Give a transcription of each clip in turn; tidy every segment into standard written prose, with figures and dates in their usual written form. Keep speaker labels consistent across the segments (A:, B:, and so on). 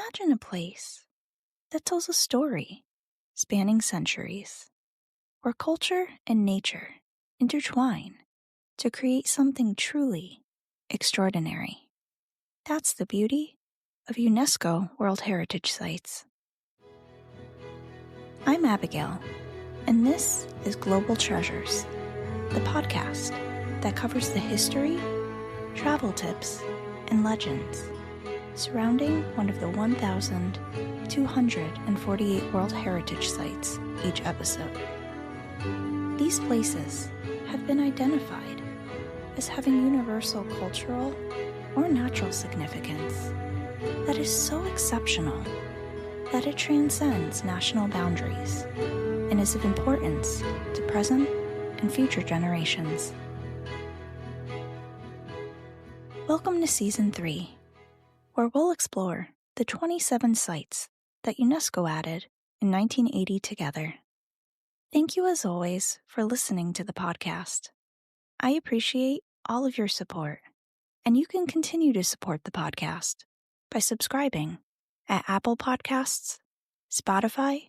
A: Imagine a place that tells a story spanning centuries, where culture and nature intertwine to create something truly extraordinary. That's the beauty of UNESCO World Heritage Sites. I'm Abigail, and this is Global Treasures, the podcast that covers the history, travel tips, and legends surrounding one of the 1,248 World Heritage Sites each episode. These places have been identified as having universal cultural or natural significance that is so exceptional that it transcends national boundaries and is of importance to present and future generations. Welcome to Season 3, where we'll explore the 27 sites that UNESCO added in 1980 together. Thank you as always for listening to the podcast. I appreciate all of your support, and you can continue to support the podcast by subscribing at Apple Podcasts, Spotify,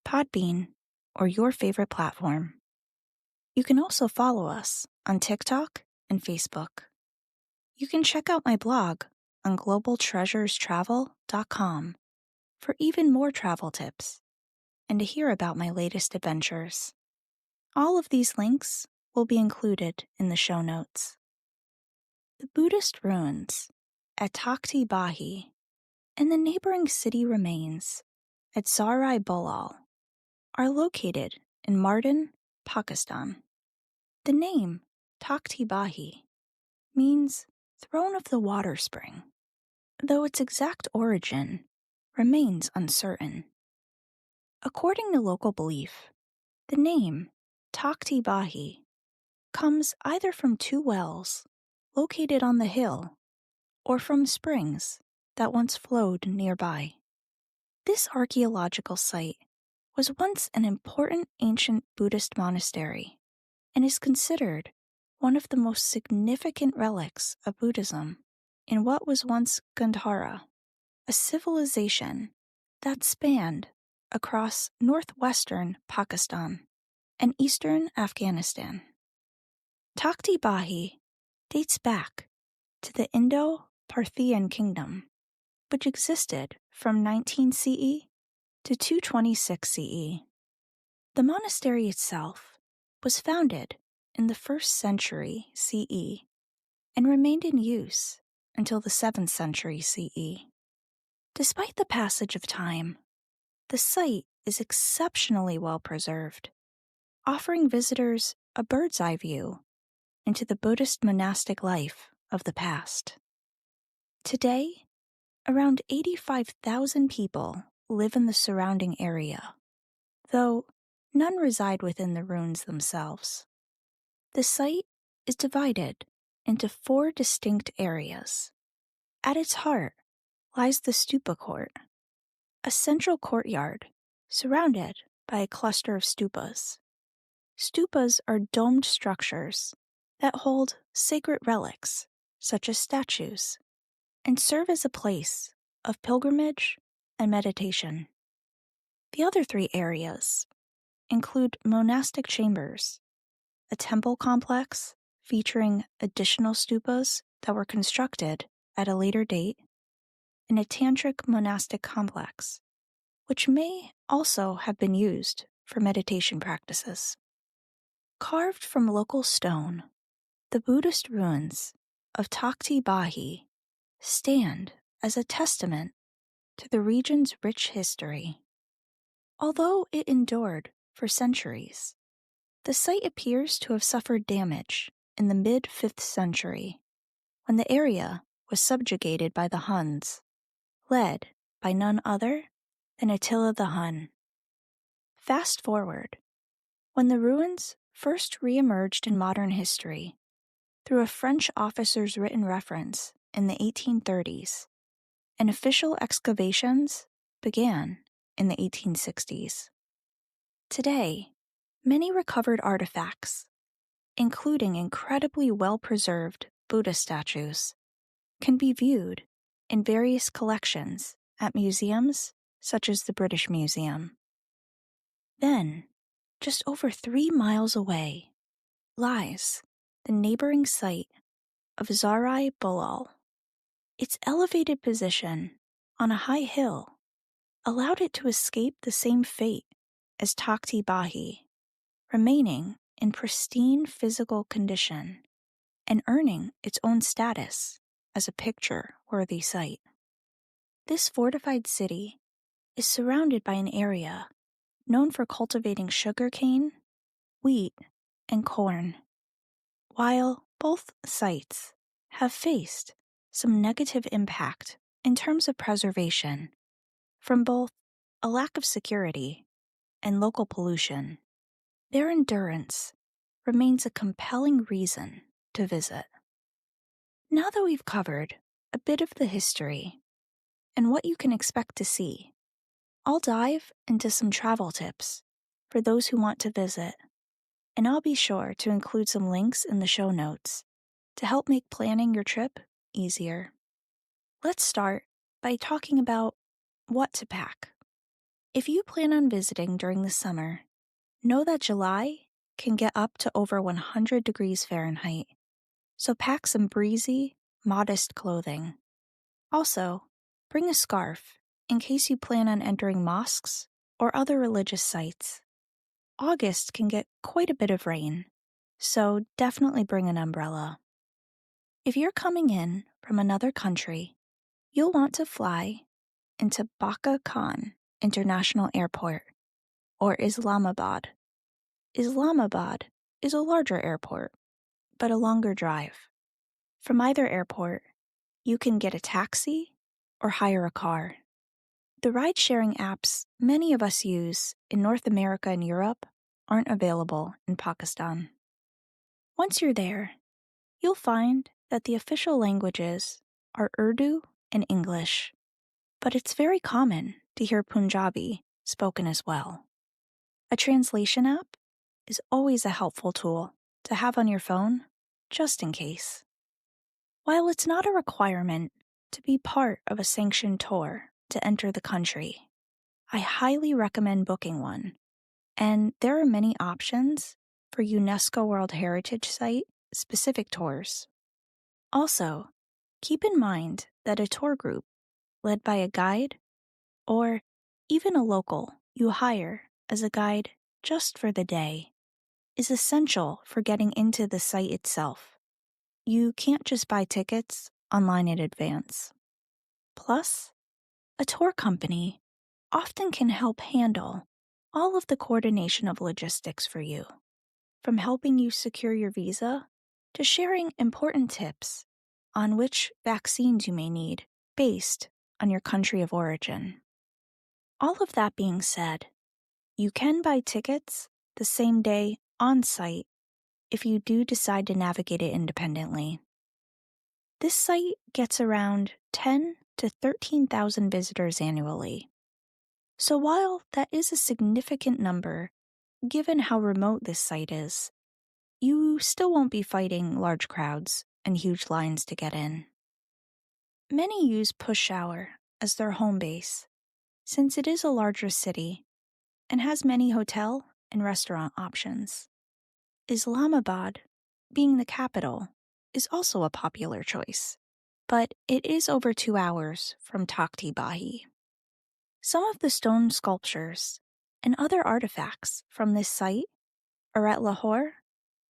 A: Podbean, or your favorite platform. You can also follow us on TikTok and Facebook. You can check out my blog on globaltreasurestravel.com for even more travel tips and to hear about my latest adventures. All of these links will be included in the show notes. The Buddhist ruins at Takht-i-Bahi and the neighboring city remains at Zarai-Bolal are located in Mardin, Pakistan. The name Takht-i-Bahi means throne of the water spring, though its exact origin remains uncertain. According to local belief, the name Takht-i-Bahi comes either from two wells located on the hill or from springs that once flowed nearby. This archaeological site was once an important ancient Buddhist monastery and is considered one of the most significant relics of Buddhism in what was once Gandhara, a civilization that spanned across northwestern Pakistan and eastern Afghanistan. Takht-i-Bahi dates back to the Indo-Parthian kingdom, which existed from 19 CE to 226 CE. The monastery itself was founded in the 1st century CE and remained in use until the 7th century CE. Despite the passage of time, the site is exceptionally well preserved, offering visitors a bird's eye view into the Buddhist monastic life of the past. Today, around 85,000 people live in the surrounding area, though none reside within the ruins themselves. The site is divided into 4 distinct areas. At its heart lies the stupa court, a central courtyard surrounded by a cluster of stupas. Stupas are domed structures that hold sacred relics, such as statues, and serve as a place of pilgrimage and meditation. The other 3 areas include monastic chambers, a temple complex featuring additional stupas that were constructed at a later date, and a tantric monastic complex, which may also have been used for meditation practices. Carved from local stone, the Buddhist ruins of Takht-i-Bahi stand as a testament to the region's rich history. Although it endured for centuries, the site appears to have suffered damage in the mid-5th century, when the area was subjugated by the Huns, led by none other than Attila the Hun. Fast forward, when the ruins first re-emerged in modern history through a French officer's written reference in the 1830s, and official excavations began in the 1860s. Today, many recovered artifacts, including incredibly well-preserved Buddha statues, can be viewed in various collections at museums such as the British Museum. Then, just over 3 miles away, lies the neighboring site of Zarai Bolal. Its elevated position on a high hill allowed it to escape the same fate as Takht-i-Bahi, remaining in pristine physical condition and earning its own status as a picture-worthy site. This fortified city is surrounded by an area known for cultivating sugarcane, wheat, and corn. While both sites have faced some negative impact in terms of preservation from both a lack of security and local pollution, their endurance remains a compelling reason to visit. Now that we've covered a bit of the history and what you can expect to see, I'll dive into some travel tips for those who want to visit, and I'll be sure to include some links in the show notes to help make planning your trip easier. Let's start by talking about what to pack. If you plan on visiting during the summer, know that July can get up to over 100 degrees Fahrenheit, so pack some breezy, modest clothing. Also, bring a scarf in case you plan on entering mosques or other religious sites. August can get quite a bit of rain, so definitely bring an umbrella. If you're coming in from another country, you'll want to fly into Baka Khan International Airport or Islamabad. Islamabad is a larger airport, but a longer drive. From either airport, you can get a taxi or hire a car. The ride-sharing apps many of us use in North America and Europe aren't available in Pakistan. Once you're there, you'll find that the official languages are Urdu and English, but it's very common to hear Punjabi spoken as well. A translation app is always a helpful tool to have on your phone, just in case. While it's not a requirement to be part of a sanctioned tour to enter the country, I highly recommend booking one, and there are many options for UNESCO World Heritage Site specific tours. Also, keep in mind that a tour group led by a guide or even a local you hire as a guide just for the day is essential for getting into the site itself. You can't just buy tickets online in advance. Plus, a tour company often can help handle all of the coordination of logistics for you, from helping you secure your visa to sharing important tips on which vaccines you may need based on your country of origin. All of that being said, you can buy tickets the same day on site if you do decide to navigate it independently. This site gets around 10 to 13,000 visitors annually. So while that is a significant number, given how remote this site is, you still won't be fighting large crowds and huge lines to get in. Many use Push-Shower as their home base, since it is a larger city and has many hotel and restaurant options. Islamabad, being the capital, is also a popular choice, but it is over 2 hours from Takht-i-Bahi. Some of the stone sculptures and other artifacts from this site are at Lahore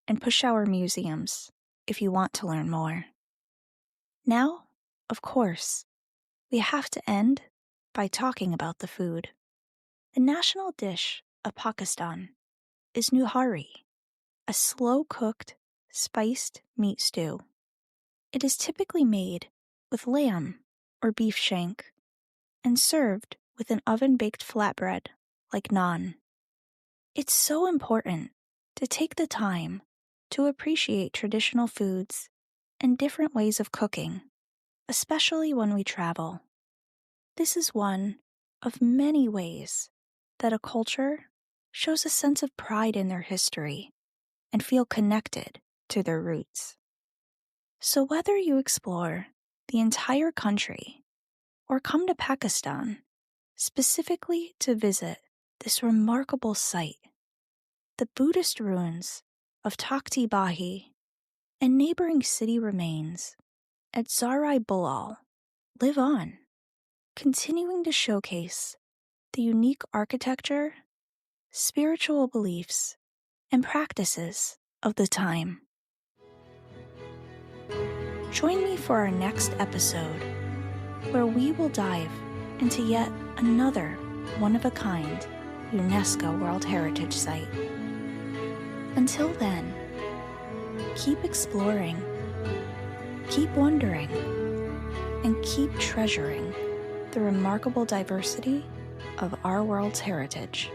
A: and Peshawar museums if you want to learn more. Now, of course, we have to end by talking about the food. The national dish of Pakistan is nuhari, a slow-cooked, spiced meat stew. It is typically made with lamb or beef shank and served with an oven-baked flatbread like naan. It's so important to take the time to appreciate traditional foods and different ways of cooking, especially when we travel. This is one of many ways that a culture shows a sense of pride in their history and feel connected to their roots. So whether you explore the entire country or come to Pakistan specifically to visit this remarkable site, the Buddhist ruins of Takht-i-Bahi and neighboring city remains at Zarai-Bulal live on, continuing to showcase the unique architecture, spiritual beliefs, and practices of the time. Join me for our next episode, where we will dive into yet another one-of-a-kind UNESCO World Heritage Site. Until then, keep exploring, keep wondering, and keep treasuring the remarkable diversity of our world's heritage.